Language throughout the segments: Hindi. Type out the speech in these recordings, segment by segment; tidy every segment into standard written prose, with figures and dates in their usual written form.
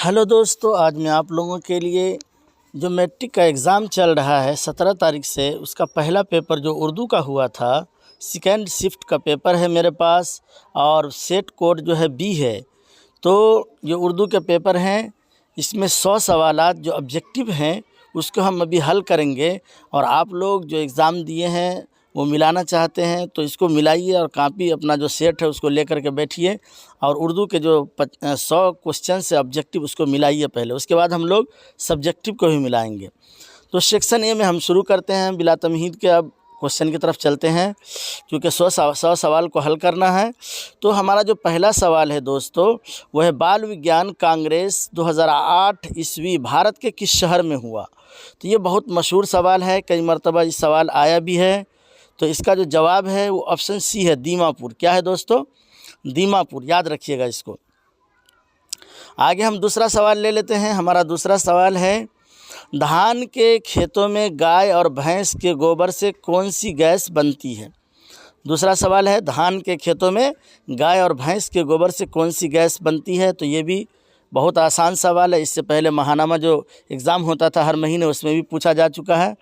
हेलो दोस्तों, आज मैं आप लोगों के लिए जो मैट्रिक का एग्ज़ाम चल रहा है 17 तारीख से, उसका पहला पेपर जो उर्दू का हुआ था, सेकेंड शिफ्ट का पेपर है मेरे पास और सेट कोड जो है बी है। तो जो उर्दू के पेपर हैं, इसमें 100 सवालात जो ऑब्जेक्टिव हैं उसको हम अभी हल करेंगे। और आप लोग जो एग्ज़ाम दिए हैं वो मिलाना चाहते हैं तो इसको मिलाइए और कॉपी अपना जो सेट है उसको लेकर के बैठिए और उर्दू के जो 100 क्वेश्चन से ऑब्जेक्टिव उसको मिलाइए पहले, उसके बाद हम लोग सब्जेक्टिव को भी मिलाएंगे। तो सेक्शन ए में हम शुरू करते हैं बिला तमहीद के। अब क्वेश्चन की तरफ चलते हैं क्योंकि 100 सवाल को हल करना है। तो हमारा जो पहला सवाल है दोस्तों, वह है बाल विज्ञान कांग्रेस 2008 ईस्वी भारत के किस शहर में हुआ। तो ये बहुत मशहूर सवाल है, कई मरतबा इस सवाल आया भी है। तो इसका जो जवाब है वो ऑप्शन सी है, दीमापुर। क्या है दोस्तों? दीमापुर, याद रखिएगा इसको। आगे हम दूसरा सवाल ले लेते हैं। हमारा दूसरा सवाल है धान के खेतों में गाय और भैंस के गोबर से कौन सी गैस बनती है। दूसरा सवाल है धान के खेतों में गाय और भैंस के गोबर से कौन सी गैस बनती है। तो ये भी बहुत आसान सवाल है, इससे पहले महानामा जो एग्ज़ाम होता था हर महीने उसमें भी पूछा जा चुका है।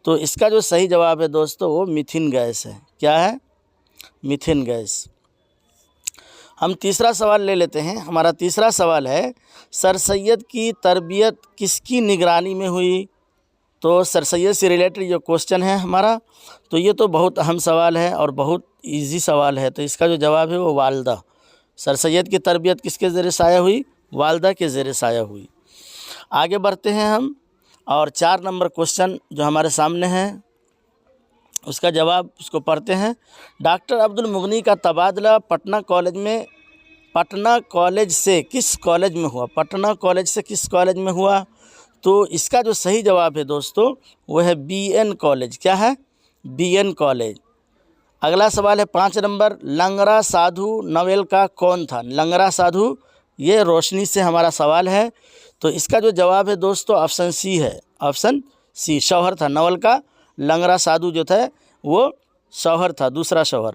तो इसका जो सही जवाब है दोस्तों वो मीथेन गैस है। क्या है? Methane gas. हम तीसरा सवाल ले लेते हैं। हमारा तीसरा सवाल है सर सैयद की तरबियत किसकी निगरानी में हुई। तो सर सैयद से रिलेटेड जो क्वेश्चन है हमारा, तो ये तो बहुत अहम सवाल है और बहुत इजी सवाल है। तो इसका जो जवाब है वो वालदा। सर सैयद की तरबियत किसके ज़रिए साया हुई? वालदा के ज़रिए साया हुई। आगे बढ़ते हैं हम और 4 नंबर क्वेश्चन जो हमारे सामने है उसका जवाब उसको पढ़ते हैं। डॉक्टर अब्दुल मुगनी का तबादला पटना कॉलेज से किस कॉलेज में हुआ? पटना कॉलेज से किस कॉलेज में हुआ? तो इसका जो सही जवाब है दोस्तों वो है बीएन कॉलेज। क्या है? BN college. अगला सवाल है 5 नंबर, लंगरा साधु नवेल का कौन था? लंगरा साधु, ये रोशनी से हमारा सवाल है। तो इसका जो जवाब है दोस्तों ऑप्शन सी है। ऑप्शन सी, शौहर था नवल का। लंगरा साधु जो था वो शौहर था, दूसरा शौहर।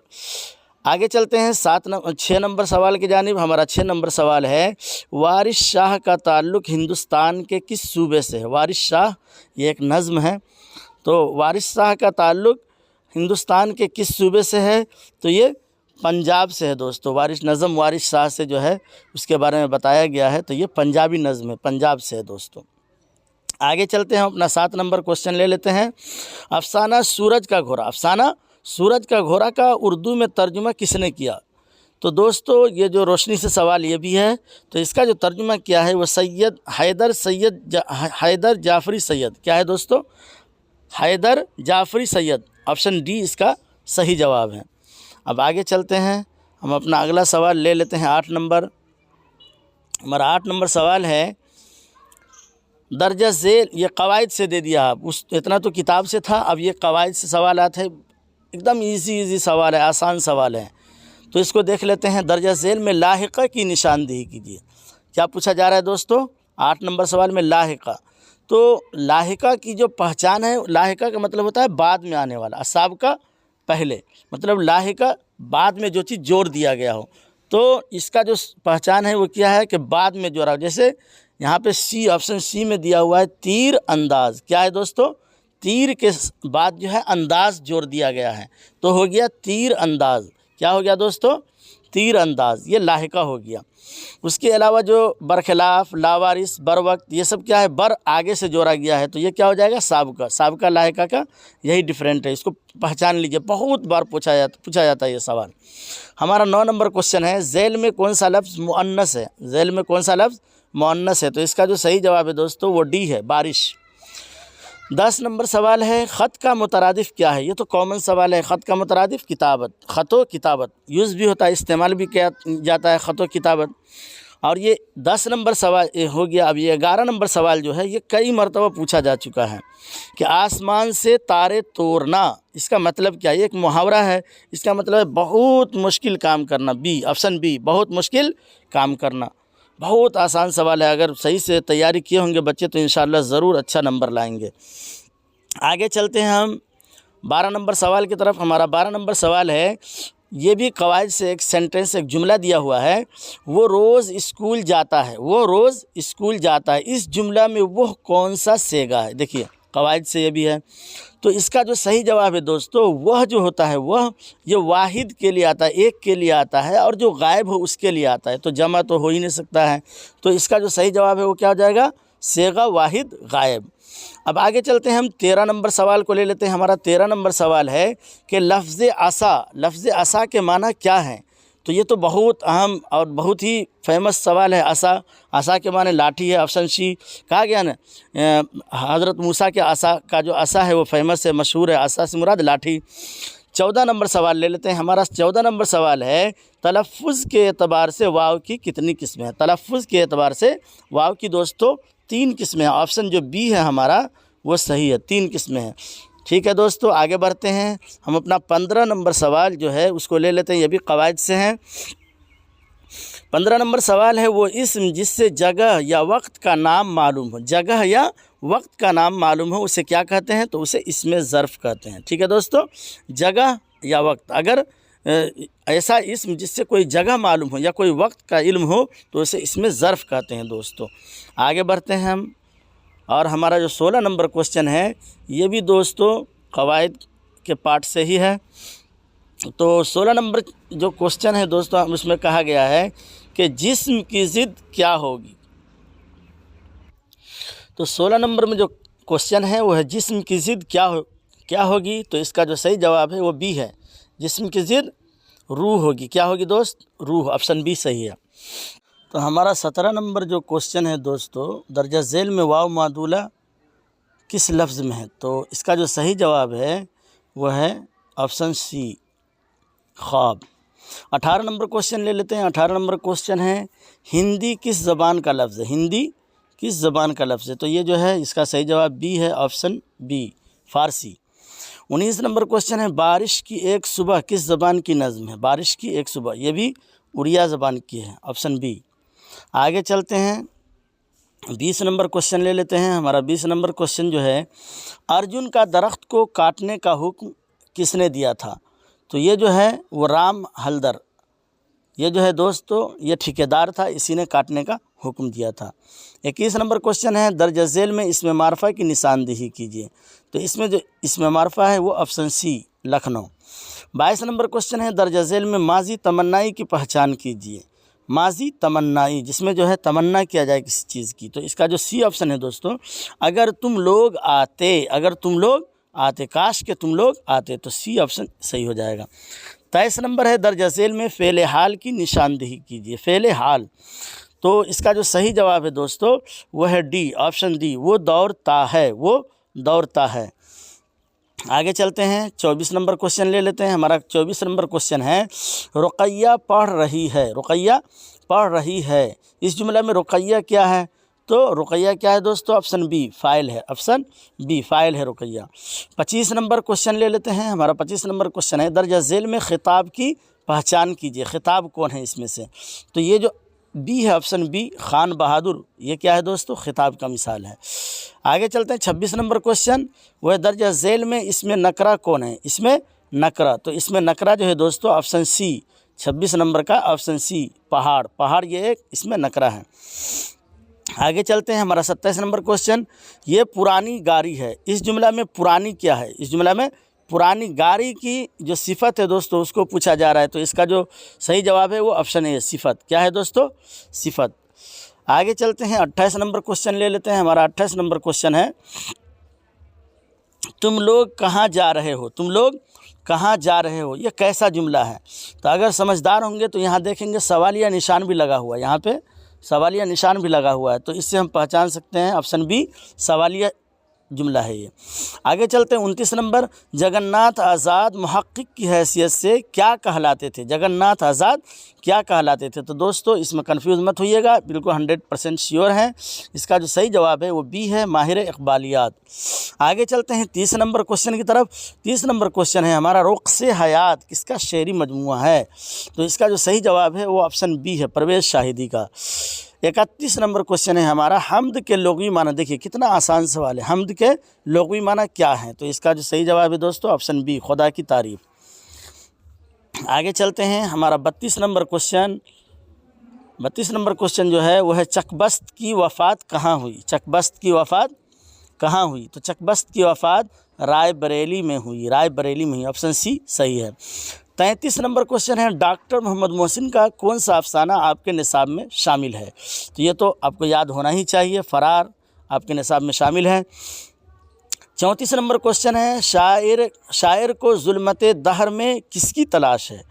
आगे चलते हैं 6 नंबर सवाल की जानिब। हमारा 6 नंबर सवाल है वारिस शाह का ताल्लुक़ हिंदुस्तान के किस सूबे से है? वारिस शाह, ये एक नज़्म है। तो वारिस शाह का ताल्लुक़ हिंदुस्तान के किस सूबे से है? तो ये पंजाब से है दोस्तों। नज़म वारिस शाह से जो है उसके बारे में बताया गया है। तो ये पंजाबी नज़म है, पंजाब से है दोस्तों। आगे चलते हैं, हम अपना 7 नंबर क्वेश्चन ले लेते हैं। अफसाना सूरज का घोड़ा, अफसाना सूरज का घोड़ा का उर्दू में तर्जुमा किसने किया? तो दोस्तों ये जो रोशनी से सवाल ये भी है, तो इसका जो तर्जुमा किया है वो हैदर जाफरी सैयद। क्या है दोस्तों? हैदर जाफरी सैयद। ऑप्शन डी इसका सही जवाब है। अब आगे चलते हैं, हम अपना अगला सवाल ले लेते हैं 8 नंबर। हमारा 8 नंबर सवाल है दर्जा झेल, ये कवायद से दे दिया आप, उस इतना तो किताब से था, अब ये कवायद से सवाल आते हैं। एकदम इजी सवाल है, आसान सवाल है। तो इसको देख लेते हैं। दर्जा झेल में लाहिका की निशानदेही कीजिए। क्या पूछा जा रहा है दोस्तों? 8 नंबर सवाल में लाहिका। तो लाहिका की जो पहचान है, लाहिका का मतलब होता है बाद में आने वाला, असाब का पहले, मतलब लाहिका बाद में जो चीज़ जोड़ दिया गया हो। तो इसका जो पहचान है वो क्या है कि बाद में जोड़ा। जैसे यहाँ पे सी, ऑप्शन सी में दिया हुआ है तीर अंदाज। क्या है दोस्तों? तीर के बाद जो है अंदाज जोड़ दिया गया है, तो हो गया तीर अंदाज। क्या हो गया दोस्तों? तीर अंदाज, ये लाहिका हो गया। उसके अलावा जो बरखिलाफ, लावारिस, बर वक्त, ये सब क्या है? बर आगे से जोड़ा गया है, तो ये क्या हो जाएगा? साबका। साबका लाहिका का यही डिफरेंट है, इसको पहचान लीजिए, बहुत बार पूछा जाता है ये सवाल। हमारा 9 नंबर क्वेश्चन है झेल में कौन सा लफ्ज़ मुअन्नस है? झेल में कौन सा लफ्ज़ मुअन्नस है? तो इसका जो सही जवाब है दोस्तों वो डी है, बारिश। 10 नंबर सवाल है ख़त का मुतरादिफ क्या है? ये तो कॉमन सवाल है। ख़त का मुतरादिफ किताबत, ख़तो किताबत, यूज़ भी होता है, इस्तेमाल भी किया जाता है ख़तो किताबत। और ये 10 नंबर सवाल हो गया। अब ये 11 नंबर सवाल जो है ये कई मरतबा पूछा जा चुका है कि आसमान से तारे तोड़ना, इसका मतलब क्या है? ये एक मुहावरा है, इसका मतलब है बहुत मुश्किल काम करना। बी, ऑप्शन बी, बहुत मुश्किल काम करना। बहुत आसान सवाल है, अगर सही से तैयारी किए होंगे बच्चे तो इंशाल्लाह ज़रूर अच्छा नंबर लाएंगे। आगे चलते हैं हम 12 नंबर सवाल की तरफ। हमारा 12 नंबर सवाल है ये भी कवायद से एक सेंटेंस, एक जुमला दिया हुआ है, वो रोज़ स्कूल जाता है, वो रोज़ स्कूल जाता है। इस जुमला में वो कौन सा सेगा है? देखिए कवायद से ये भी है। तो इसका जो सही जवाब है दोस्तों, वह जो होता है वह ये वाहिद के लिए आता है, एक के लिए आता है, और जो गायब हो उसके लिए आता है। तो जमा तो हो ही नहीं सकता है। तो इसका जो सही जवाब है वो क्या हो जाएगा? सेगा वाहिद गायब। अब आगे चलते हैं, हम 13 नंबर सवाल को ले लेते हैं। हमारा 13 नंबर सवाल है कि लफ्ज़ आसा, लफ्ज़ आसा के माना क्या है? तो ये तो बहुत अहम और बहुत ही फेमस सवाल है। आसा, आसा के माने लाठी है, ऑप्शन सी। कहा गया ना हज़रत मूसा के आसा का जो आसा है वो फेमस है, मशहूर है। आसा से मुराद लाठी। 14 नंबर सवाल ले लेते हैं। हमारा 14 नंबर सवाल है, तलफ़्फ़ुज़ के एतबार से वाव की कितनी किस्में हैं? तलफ़्फ़ुज़ के एतबार से वाव की दोस्तों 3 किस्में हैं। ऑप्शन जो बी है हमारा वो सही है, 3 किस्में हैं। ठीक है दोस्तों, आगे बढ़ते हैं। हम अपना 15 नंबर सवाल जो है उसको ले लेते हैं, ये भी कवायद से हैं। 15 नंबर सवाल है, वो इस्म जिससे जगह या वक्त का नाम मालूम हो, जगह या वक्त का नाम मालूम हो, उसे क्या कहते हैं? तो उसे इसमें ज़र्फ़ कहते हैं। ठीक है दोस्तों, जगह या वक्त, अगर ऐसा इस्म जिससे कोई जगह मालूम हो या कोई वक्त का इल्म हो तो उसे इसमें ज़र्फ़ कहते हैं दोस्तों। आगे बढ़ते हैं हम, और हमारा जो 16 नंबर क्वेश्चन है ये भी दोस्तों कवायद के पार्ट से ही है। तो 16 नंबर जो क्वेश्चन है दोस्तों, उसमें कहा गया है कि जिस्म की ज़िद क्या होगी? तो 16 नंबर में जो क्वेश्चन है वो है जिस्म की ज़िद क्या होगी? तो इसका जो सही जवाब है वो बी है, जिस्म की ज़िद रूह होगी। क्या होगी दोस्त? रूह। ऑप्शन बी सही है। तो हमारा 17 नंबर जो क्वेश्चन है दोस्तों, दर्जा झेल में वाव मादूला किस लफ्ज़ में है? तो इसका जो सही जवाब है वह है ऑप्शन सी, ख्वाब। 18 नंबर क्वेश्चन ले लेते हैं। 18 नंबर क्वेश्चन है, हिंदी किस ज़बान का लफ्ज़ है? हिंदी किस ज़बान का लफ्ज़ है? तो ये जो है इसका सही जवाब बी है, ऑप्शन बी, फ़ारसी। 19 नंबर क्वेश्चन है, बारिश की एक सुबह किस ज़बान की नज़्म है? बारिश की एक सुबह, ये भी उड़िया ज़बान की है, ऑप्शन बी। आगे चलते हैं, 20 नंबर क्वेश्चन ले लेते हैं। हमारा 20 नंबर क्वेश्चन जो है, अर्जुन का दरख्त को काटने का हुक्म किसने दिया था? तो ये जो है वो राम हलदर, ये जो है दोस्तों ये ठेकेदार था, इसी ने काटने का हुक्म दिया था। 21 नंबर क्वेश्चन है, दर्ज झेल में इसमें मारफा की निशानदेही कीजिए। तो इसमें जो इसमें मारफा है वो ऑप्शन सी, लखनऊ। 22 नंबर क्वेश्चन है, दर्ज झेल में माजी तमन्नाई की पहचान कीजिए। माजी तमन्नाई, जिसमें जो है तमन्ना किया जाए किसी चीज़ की। तो इसका जो सी ऑप्शन है दोस्तों, अगर तुम लोग आते, अगर तुम लोग आते, काश के तुम लोग आते, तो सी ऑप्शन सही हो जाएगा। 23 नंबर है, दर्ज झेल में फ़ेल हाल की निशानदेही कीजिए। फ़ेल हाल, तो इसका जो सही जवाब है दोस्तों वो है डी, ऑप्शन डी, वो दौड़ता है, वो दौड़ता है। आगे चलते हैं, 24 नंबर क्वेश्चन ले लेते हैं। हमारा 24 नंबर क्वेश्चन है, रुक़ैया पढ़ रही है, रुक़ैया पढ़ रही है, इस जुमला में रुक़ैया क्या है? तो रुक़ैया क्या है दोस्तों? ऑप्शन बी, फ़ाइल है, ऑप्शन बी, फ़ाइल है रुक़ैया। 25 नंबर क्वेश्चन ले लेते हैं। हमारा 25 नंबर क्वेश्चन है, दर्ज झेल में खिताब की पहचान कीजिए। खिताब कौन है इसमें से? तो ये जो बी है, ऑप्शन बी, खान बहादुर, ये क्या है दोस्तों? खिताब का मिसाल है। आगे चलते हैं, 26 नंबर क्वेश्चन, वह दर्ज झेल में इसमें नकरा कौन है? इसमें नकरा, तो इसमें नकरा जो है दोस्तों ऑप्शन सी, 26 नंबर का ऑप्शन सी, पहाड़, पहाड़ ये एक इसमें नकरा है। आगे चलते हैं, हमारा 27 नंबर क्वेश्चन, ये पुरानी गाड़ी है, इस जुमला में पुरानी क्या है? इस जुमला में पुरानी गाड़ी की जो सिफत है दोस्तों उसको पूछा जा रहा है। तो इसका जो सही जवाब है वो ऑप्शन ए, सिफत। क्या है दोस्तों? सिफत। आगे चलते हैं, 28 नंबर क्वेश्चन ले लेते हैं। हमारा 28 नंबर क्वेश्चन है, तुम लोग कहाँ जा रहे हो? तुम लोग कहाँ जा रहे हो, ये कैसा जुमला है? तो अगर समझदार होंगे तो यहाँ देखेंगे सवालिया निशान भी लगा हुआ है, यहाँ पे सवालिया निशान भी लगा हुआ है, तो इससे हम पहचान सकते हैं ऑप्शन बी, सवालिया जुमला है ये। आगे चलते हैं, 29 नंबर, जगन्नाथ आज़ाद मुहक्किक की हैसियत से क्या कहलाते थे? जगन्नाथ आज़ाद क्या कहलाते थे? तो दोस्तों इसमें कंफ्यूज मत होइएगा, बिल्कुल 100% श्योर हैं। इसका जो सही जवाब है वो बी है, माहिर इक़बालियात। आगे चलते हैं 30 नंबर क्वेश्चन की तरफ। 30 नंबर क्वेश्चन है हमारा, रुख़्स हयात किसका शेरी मजमूआ है? तो इसका जो सही जवाब है वो ऑप्शन बी है, परवेज़ शाहिदी का। 31 नंबर क्वेश्चन है हमारा, हम्द के लुग़वी माना, देखिए कितना आसान सवाल है, हम्द के लुग़वी माना क्या है? तो इसका जो सही जवाब है दोस्तों ऑप्शन बी, खुदा की तारीफ़। आगे चलते हैं, हमारा 32 नंबर क्वेश्चन। 32 नंबर क्वेश्चन जो है वो है चकबस्त की वफ़ात कहाँ हुई। चकबस्त की वफ़ात कहाँ हुई? तो चकबस्त की वफ़ात रायबरेली में हुई। रायबरेली में हुई, ऑप्शन सी सही है। 33 नंबर क्वेश्चन है डॉक्टर मोहम्मद मोहसिन का कौन सा अफसाना आपके निसाब में शामिल है? तो ये तो आपको याद होना ही चाहिए, फरार आपके निसाब में शामिल है। 34 नंबर क्वेश्चन है शायर को ज़ुल्मत दहर में किसकी तलाश है?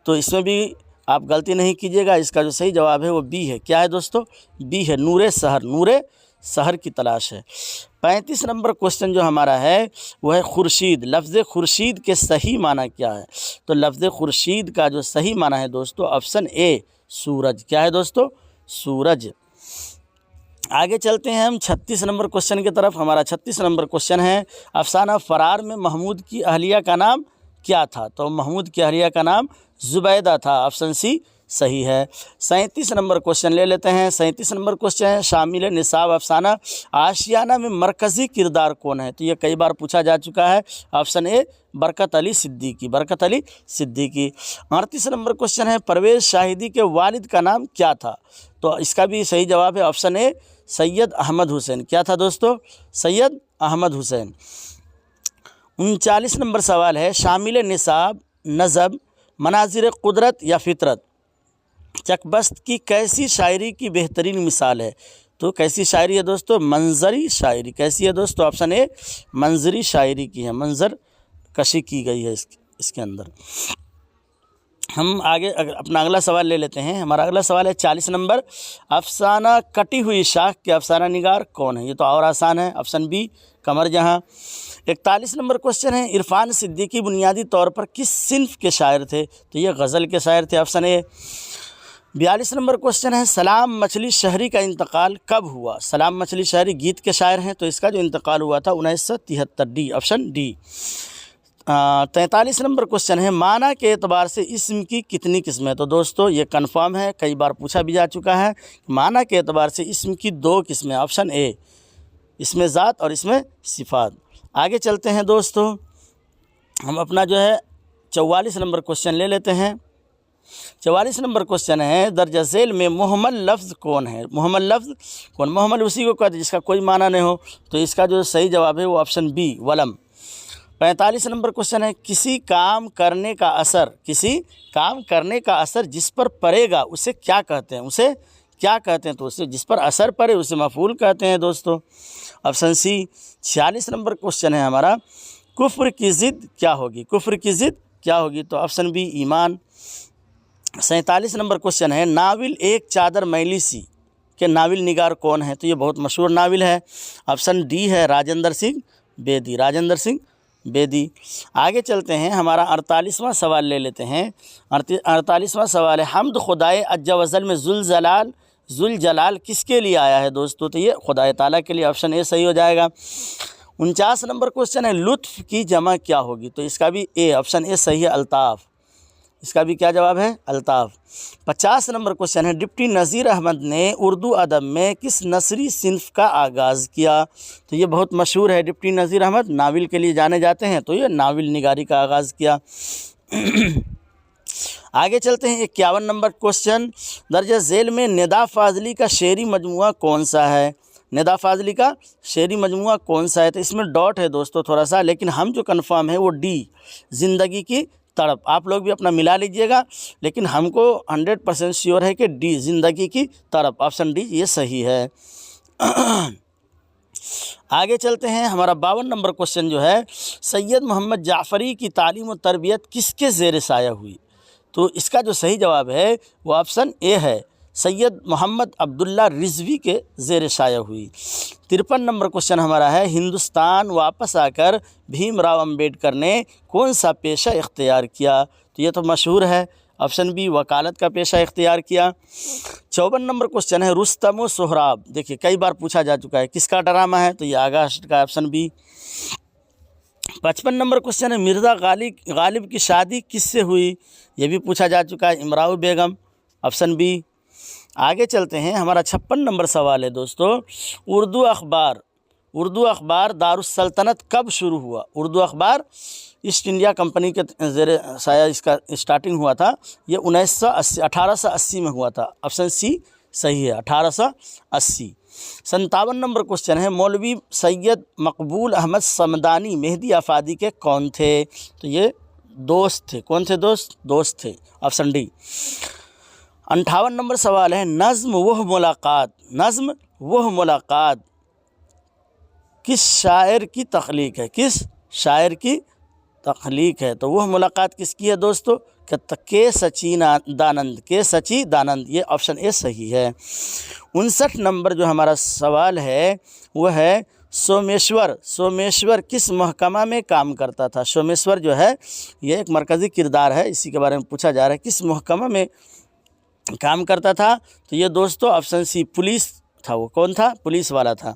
तो इसमें भी आप गलती नहीं कीजिएगा, इसका जो सही जवाब है वो बी है। क्या है दोस्तों? बी है, नूरे सहर, नूरे सहर की तलाश है। 35 नंबर क्वेश्चन जो हमारा है वो है खुर्शीद। लफ्ज़ खुर्शीद के सही माना क्या है? तो लफ्ज़ खुर्शीद का जो सही माना है दोस्तों, ऑप्शन ए सूरज। क्या है दोस्तों? सूरज। आगे चलते हैं हम 36 नंबर क्वेश्चन की तरफ। हमारा 36 नंबर क्वेश्चन है अफसाना फरार में महमूद की अहलिया का नाम क्या था? तो महमूद की अहलिया का नाम ज़ुबैदा था, ऑप्शन सी सही है। 37 नंबर क्वेश्चन ले लेते हैं। 37 नंबर क्वेश्चन है शामिल निसाब अफसाना आशियाना में मरकज़ी किरदार कौन है? तो ये कई बार पूछा जा चुका है, option A Barkat Ali Siddiqui, Barkat Ali Siddiqui. 38 number question है परवेज़ शाहिदी के वालिद का नाम क्या था? तो इसका भी सही जवाब है ऑप्शन ए सैयद अहमद हुसैन। क्या था दोस्तों? सैयद अहमद हुसैन। 39 नंबर सवाल है शामिल निसाब नज़ब मनाजिर कुदरत या फितरत चकबस्त की कैसी शायरी की बेहतरीन मिसाल है? तो कैसी शायरी है दोस्तों? मंजरी शायरी। कैसी है दोस्तों? ऑप्शन ए मंजरी शायरी की है, मंजर कशी की गई है इसके अंदर। हम आगे अपना अगला सवाल ले लेते हैं। हमारा अगला सवाल है 40 नंबर अफसाना कटी हुई शाख के अफसाना निगार कौन है? ये तो और आसान है, ऑप्शन बी कमर जहाँ। 41 नंबर क्वेश्चन है इरफान सिद्दीकी बुनियादी तौर पर किस सिन्फ के शायर थे? तो ये गज़ल के शायर थे, ऑप्शन ए। 42 नंबर क्वेश्चन है सलाम मछली शहरी का इंतकाल कब हुआ? सलाम मछली शहरी गीत के शायर हैं, तो इसका जो इंतकाल हुआ था 1973, D, option D. 43 number question है माना के एतबार से इस्म की कितनी किस्में? तो दोस्तों ये कन्फर्म है, कई बार पूछा भी जा चुका है। माना के एतबार से इस्म की 2 किस्में, ऑप्शन ए इसमें ज़ात और इसमें सिफ़ात। आगे चलते हैं दोस्तों, हम अपना जो है 44 नंबर क्वेश्चन ले लेते हैं। 44 नंबर क्वेश्चन है दर्ज झेल में मुहम्मल लफ्ज़ कौन है? मुहम्मल लफ्ज़ कौन? मुहम्मल उसी को कहते हैं जिसका कोई माना नहीं हो, तो इसका जो सही जवाब है वो ऑप्शन बी वलम। 45 नंबर क्वेश्चन है किसी काम करने का असर, किसी काम करने का असर जिस पर पड़ेगा उसे क्या कहते हैं? उसे क्या कहते हैं? तो उससे जिस पर असर पड़े उसे मफूल कहते हैं दोस्तों, ऑप्शन सी। 46 नंबर क्वेश्चन है हमारा कुफ्र की ज़िद क्या होगी? कुफ्र की ज़िद क्या होगी? तो ऑप्शन बी ईमान। 47 नंबर क्वेश्चन है नाविल एक चादर मैली सी के नाविल निगार कौन है? तो ये बहुत मशहूर नाविल है, ऑप्शन डी है राजेंद्र सिंह बेदी, राजेंद्र सिंह बेदी। आगे चलते हैं, हमारा 48वां सवाल ले लेते हैं। 48वां सवाल है हम्द खुदाए अज्जा वजल में जुल जलाल किसके लिए आया है दोस्तों? तो ये खुदाए ताला के लिए, ऑप्शन ए सही हो जाएगा। 49 नंबर क्वेश्चन है लुत्फ़ की जमा क्या होगी? तो इसका भी ए, ऑप्शन ए सही है अल्ताफ़, इसका भी क्या जवाब है? अल्ताफ़। 50 नंबर क्वेश्चन है डिप्टी नज़ीर अहमद ने उर्दू अदब में किस नसरी सिन्फ का आगाज़ किया? तो ये बहुत मशहूर है, डिप्टी नज़ीर अहमद नाविल के लिए जाने जाते हैं, तो ये नाविल निगारी का आगाज़ किया। आगे चलते हैं 51 नंबर क्वेश्चन दर्ज झेल में निदा फाजली का शेरी मजमुआ कौन सा है? निदा फाजली का शेरी मजमुआ कौन सा है? तो इसमें डॉट है दोस्तों थोड़ा सा, लेकिन हम जो कन्फर्म है वो डी ज़िंदगी की तड़प। आप लोग भी अपना मिला लीजिएगा, लेकिन हमको 100% श्योर है कि डी ज़िंदगी की तड़प, ऑप्शन डी ये सही है। आगे चलते हैं, हमारा 52 नंबर क्वेश्चन जो है सैयद मोहम्मद जाफ़री की तालीम और तरबियत किसके ज़ेर साया हुई? तो इसका जो सही जवाब है वो ऑप्शन ए है सैयद मोहम्मद अब्दुल्ला रिजवी के ज़ेर साया हुई। 53 नंबर क्वेश्चन हमारा है हिंदुस्तान वापस आकर भीमराव अंबेडकर ने कौन सा पेशा इख्तियार किया? तो ये तो मशहूर है, ऑप्शन बी वकालत का पेशा इख्तियार किया। 54 नंबर क्वेश्चन है रुस्तम व सोहराब, देखिए कई बार पूछा जा चुका है, किसका ड्रामा है? तो ये आगास्ट का, ऑप्शन बी। 55 नंबर क्वेश्चन है मिर्ज़ा गालिब की शादी किससे हुई? ये भी पूछा जा चुका है, इमराव बेगम, ऑप्शन बी। आगे चलते हैं, हमारा 56 नंबर सवाल है दोस्तों उर्दू अखबार दारुस्सल्तनत कब शुरू हुआ? उर्दू अखबार ईस्ट इंडिया कंपनी के ज़ेरे साया इसका स्टार्टिंग हुआ था। ये 1880 में हुआ था। ऑप्शन सी सही है, 1880। 57 नंबर क्वेश्चन है, मौलवी सैयद मकबूल अहमद समदानी मेहदी आफादी के कौन थे? तो ये दोस्त थे। कौन थे दोस्त? दोस्त थे, ऑप्शन डी। 58 नंबर सवाल है, नज़्म वह मुलाकात, नज़्म वह मुलाकात किस शायर की तख्लीक है? किस शायर की तख्लीक है? तो वह मुलाकात किसकी है दोस्तों? के सच्चिदानंद, के सच्चिदानंद, ये ऑप्शन ए सही है। 59 नंबर जो हमारा सवाल है वह है, सोमेश्वर किस महकमा में काम करता था? सोमेश्वर जो है ये एक मरकज़ी किरदार है, इसी के बारे में पूछा जा रहा है, किस महकमा में काम करता था? तो ये दोस्तों ऑप्शन सी पुलिस था। वो कौन था? पुलिस वाला था।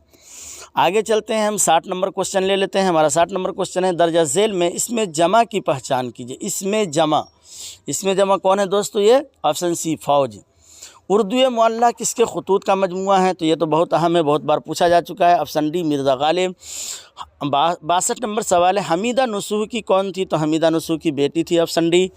आगे चलते हैं, हम 60 नंबर क्वेश्चन ले लेते हैं। हमारा 60 नंबर क्वेश्चन है, दर्जा झेल में इसमें जमा की पहचान कीजिए। इसमें जमा कौन है दोस्तों? ये ऑप्शन सी फौज। उर्दू मुअल्ला किसके खतूत का मजमुआ है? तो ये तो बहुत अहम है, बहुत बार पूछा जा चुका है, option D Mirza Ghalib. 62 number सवाल है, हमीदा नसूह की कौन थी? तो हमीदा नसूह की बेटी थी, ऑप्शन डी।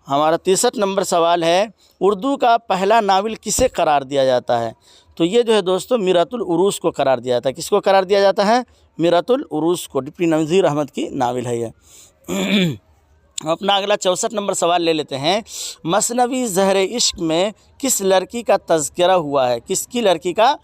हमारा 63 नंबर सवाल है, उर्दू का पहला नावल किसे करार दिया जाता है? तो ये जो है दोस्तों मीरातुल उरूस को करार दिया जाता है। किसको करार दिया जाता है? मीरातुल उरूस को। डिप्टी नज़ीर अहमद की नावल है ये। अपना अगला 64 नंबर सवाल ले लेते हैं, मसनवी ज़हर इश्क में किस लड़की का तज़किरा हुआ है? किसकी लड़की का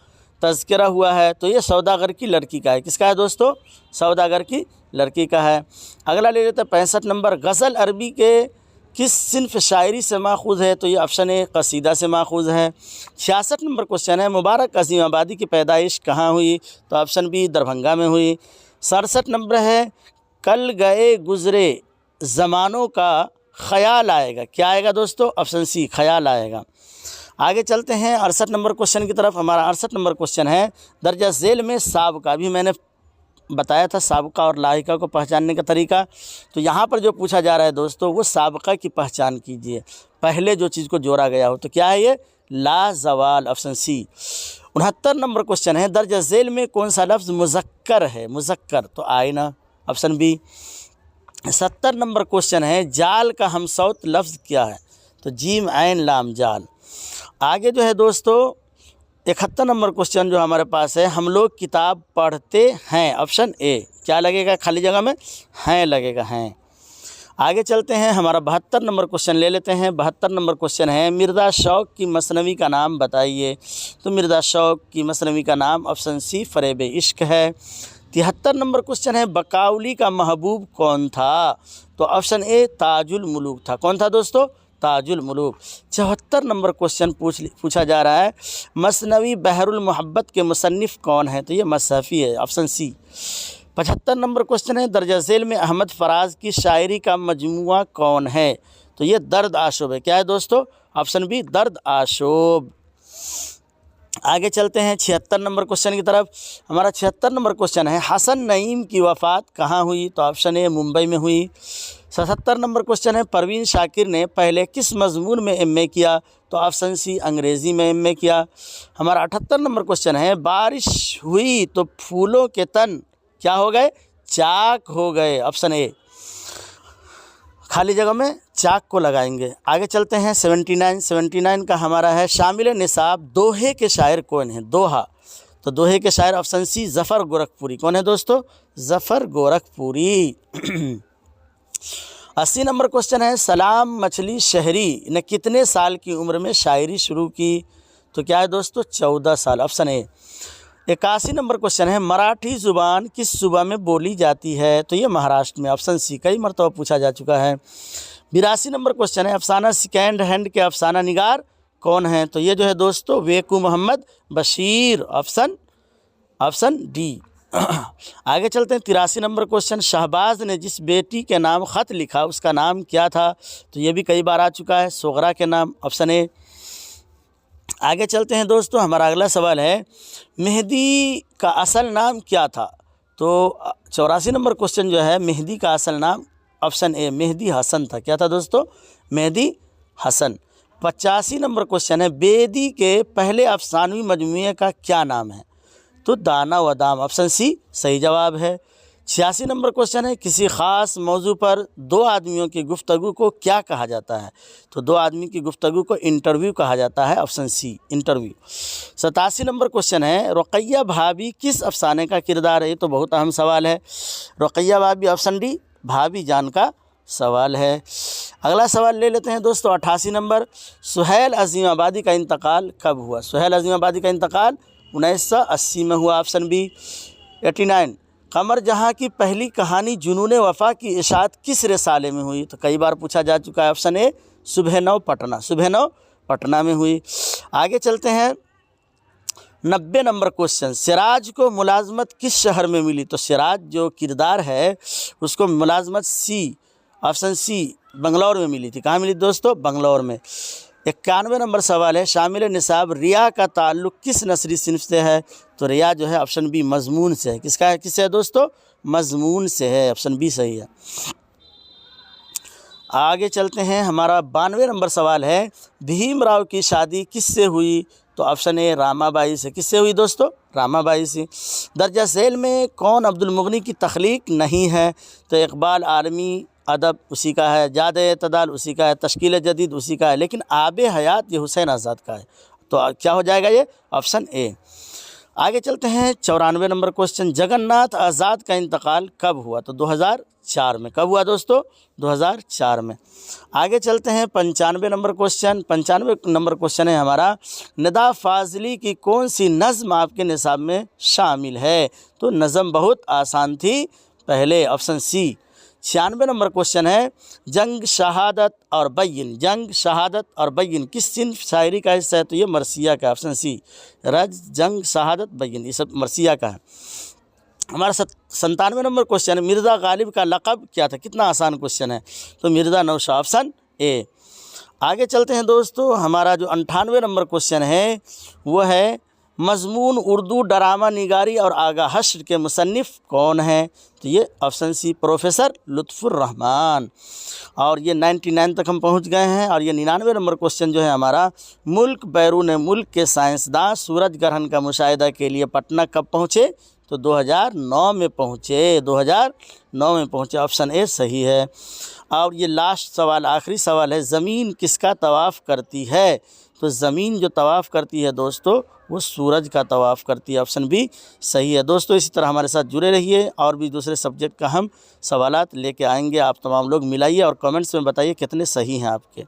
तज़किरा हुआ है? तो ये सौदागर की लड़की का है। किसका है दोस्तों? सौदागर की लड़की का है। अगला ले लेते हैं 65 नंबर, गज़ल अरबी के किस सिन्फ शायरी से माखूज़ है? तो ये ऑप्शन ए कसीदा से माखूज़ है। 66 नंबर क्वेश्चन है, मुबारक अज़ीमाबादी की पैदाइश कहाँ हुई? तो ऑप्शन बी दरभंगा में हुई। 67 नंबर है, कल गए गुज़रे ज़मानों का ख़याल आएगा, क्या आएगा दोस्तों? ऑप्शन सी ख़याल आएगा। आगे चलते हैं 68 नंबर क्वेश्चन की तरफ। हमारा 68 नंबर क्वेश्चन है, दर्जा झेल में साबका, अभी मैंने बताया था साबका और लाहिका को पहचानने का तरीका। तो यहाँ पर जो पूछा जा रहा है दोस्तों, वो साबका की पहचान कीजिए, पहले जो चीज़ को जोड़ा गया हो। तो क्या है ये? लाजवाल, ऑप्शन सी। 69 नंबर क्वेश्चन है, दर्जा झेल में कौन सा लफ्ज़ मुज़क्कर है? मुज़क्कर, तो आईना, ऑप्शन बी। 70 नंबर क्वेश्चन है, जाल का हमसौत लफ्ज़ क्या है? तो जीम ऐन लाम जाल। आगे जो है दोस्तों 71 नंबर क्वेश्चन जो हमारे पास है, हम लोग किताब पढ़ते हैं, ऑप्शन ए। क्या लगेगा खाली जगह में? हैं लगेगा, हैं। आगे चलते हैं, हमारा 72 नंबर क्वेश्चन ले लेते हैं। 72 नंबर क्वेश्चन है, मिर्ज़ा शौक़ की मसनवी का नाम बताइए। तो मिर्ज़ा शौक़ की मसनवी का नाम ऑप्शन सी फ़रेब इश्क है। 73 नंबर क्वेश्चन है, बकाउली का महबूब कौन था? तो ऑप्शन ए ताजुल मुलूक था। कौन था दोस्तों? ताजुल मुलूक। 74 नंबर क्वेश्चन पूछा जा रहा है, मसनवी बहरुल मोहब्बत के मुसन्निफ़ कौन है? तो ये मसहफ़ी है, ऑप्शन सी। 75 नंबर क्वेश्चन है, दर्जा झेल में अहमद फराज की शायरी का मजमुआ कौन है? तो ये दर्द आशोब है। क्या है दोस्तों? ऑप्शन बी दर्द आशोब। आगे चलते हैं 76 नंबर क्वेश्चन की तरफ। हमारा 76 नंबर क्वेश्चन है, हसन नईम की वफ़ात कहाँ हुई? तो ऑप्शन ए मुंबई में हुई। 77 नंबर क्वेश्चन है, परवीन शाकिर ने पहले किस मजमून में एमए किया? तो ऑप्शन सी अंग्रेज़ी में एमए किया। हमारा 78 नंबर क्वेश्चन है, बारिश हुई तो फूलों के तन क्या हो गए? चाक हो गए, ऑप्शन ए। खाली जगह में चाक को लगाएंगे। आगे चलते हैं 79 का हमारा है, शामिल निसाब दोहे के शायर कौन है? दोहा, तो दोहे के शायर ऑप्शन सी ज़फ़र गोरखपुरी। कौन है दोस्तों? ज़फ़र गोरखपुरी। 80 नंबर क्वेश्चन है, सलाम मछली शहरी ने कितने साल की उम्र में शायरी शुरू की? तो क्या है दोस्तों? 14 साल, ऑप्शन ए। 81 नंबर क्वेश्चन है, मराठी ज़ुबान किस सूबा में बोली जाती है? तो ये महाराष्ट्र में, ऑप्शन सी। कई मरतबा पूछा जा चुका है। 82 नंबर क्वेश्चन है, अफसाना सेकेंड हैंड के अफसाना निगार कौन है? तो ये जो है दोस्तों वेकू मोहम्मद बशीर, ऑप्शन डी। आगे चलते हैं 83 नंबर क्वेश्चन, शहबाज ने जिस बेटी के नाम ख़त लिखा उसका नाम क्या था? तो ये भी कई बार आ चुका है, सोगरा के नाम, ऑप्शन ए। आगे चलते हैं दोस्तों, हमारा अगला सवाल है, मेहदी का असल नाम क्या था? तो 84 नंबर क्वेश्चन जो है, मेहदी का असल नाम ऑप्शन ए मेहदी हसन था। क्या था दोस्तों? मेहदी हसन। 85 नंबर क्वेश्चन है, बेदी के पहले अफसानवी मजमूए का क्या नाम है? तो दाना व दाम, ऑप्शन सी सही जवाब है। 86 नंबर क्वेश्चन है, किसी ख़ास मौजू पर दो आदमियों की गुफ्तगू को क्या कहा जाता है? तो दो आदमी की गुफ्तगू को इंटरव्यू कहा जाता है, ऑप्शन सी इंटरव्यू। 87 नंबर क्वेश्चन है, रुक़ैया भाभी किस अफसाने का किरदार है? ये तो बहुत अहम सवाल है। रुक़ैया भाभी ऑप्शन डी भाभी जान का सवाल है। अगला सवाल ले लेते हैं दोस्तों, 88 नंबर, सुहेल अज़ीमाबादी का इंतकाल कब हुआ? सुहेल अज़ीमाबादी का इंतकाल 1980 में हुआ, ऑप्शन बी। 89, कमर जहाँ की पहली कहानी जुनून वफ़ा की इशाअत किस रिसाले में हुई? तो कई बार पूछा जा चुका है, ऑप्शन ए सुबह नौ पटना, सुबह नौ पटना में हुई। आगे चलते हैं, 90 नंबर क्वेश्चन, सिराज को मुलाजमत किस शहर में मिली? तो सिराज जो किरदार है उसको मुलाजमत सी, ऑप्शन सी बंगलौर में मिली थी। कहाँ मिली दोस्तों? बंगलौर में। 91 नंबर सवाल है, शामिल निसाब रिया का ताल्लुक़ किस नस्री सिन्फ से है? तो रिया जो है ऑप्शन बी मजमून से है। किसका है? किससे है दोस्तों? मजमून से है, ऑप्शन बी सही है। आगे चलते हैं, हमारा 92 नंबर सवाल है, भीमराव की शादी किससे हुई? तो ऑप्शन ए रामाबाई से। किससे हुई दोस्तों? रामाबाई से। दर्जा झेल में कौन अब्दुल मुगनी की तख्लीक नहीं है? तो इकबाल आलमी अदब उसी का है, जाद एतदाल उसी का है, तश्कील जदीद उसी का है, लेकिन आब हयात ये हुसैन आज़ाद का है। तो क्या हो जाएगा ये? Option A. आगे चलते हैं, 94 नंबर क्वेश्चन, जगन्नाथ आज़ाद का इंतकाल कब हुआ? तो 2004 में। कब हुआ दोस्तों? 2004 में। आगे चलते हैं, 95 नंबर क्वेश्चन। 95 नंबर क्वेश्चन है हमारा, निदा फाजली की कौन सी नज़्म आपके निसाब में शामिल है? तो नज़्म बहुत आसान थी पहले, ऑप्शन सी। 96 नंबर क्वेश्चन है, जंग शहादत और बैन, जंग शहादत और बैन किस सिन्फ शायरी का हिस्सा है? तो ये मरसिया का, ऑप्शन सी रज जंग शहादत बैन, ये सब मरसिया का है। हमारा 97 नंबर क्वेश्चन है, मिर्ज़ा गालिब का लक़ब क्या था? कितना आसान क्वेश्चन है। तो मिर्ज़ा नौशाह, ऑप्शन ए। आगे चलते हैं दोस्तों, हमारा जो 98 नंबर क्वेश्चन है वो है, मज़मून उर्दू ड्रामा निगारी और आगा हश्र के मुसन्निफ़ कौन हैं? तो ये ऑप्शन सी प्रोफेसर लुत्फ़ुर रहमान। और ये 99 तक हम पहुंच गए हैं। और ये 99 नंबर क्वेश्चन जो है हमारा, मुल्क बैरून मुल्क के साइंसदान सूरज ग्रहण का मुशाहिदा के लिए पटना कब पहुँचे? तो 2009 में पहुँचे, 2009 में पहुँचे, ऑप्शन ए सही है। और ये लास्ट सवाल, आखिरी सवाल है, ज़मीन किसका तवाफ़ करती है? तो ज़मीन जो तवाफ़ करती है दोस्तों वो सूरज का तवाफ़ करती है, ऑप्शन बी सही है। दोस्तों इसी तरह हमारे साथ जुड़े रहिए, और भी दूसरे सब्जेक्ट का हम सवालात लेके आएंगे। आप तमाम लोग मिलाइए और कमेंट्स में बताइए कितने सही हैं आपके।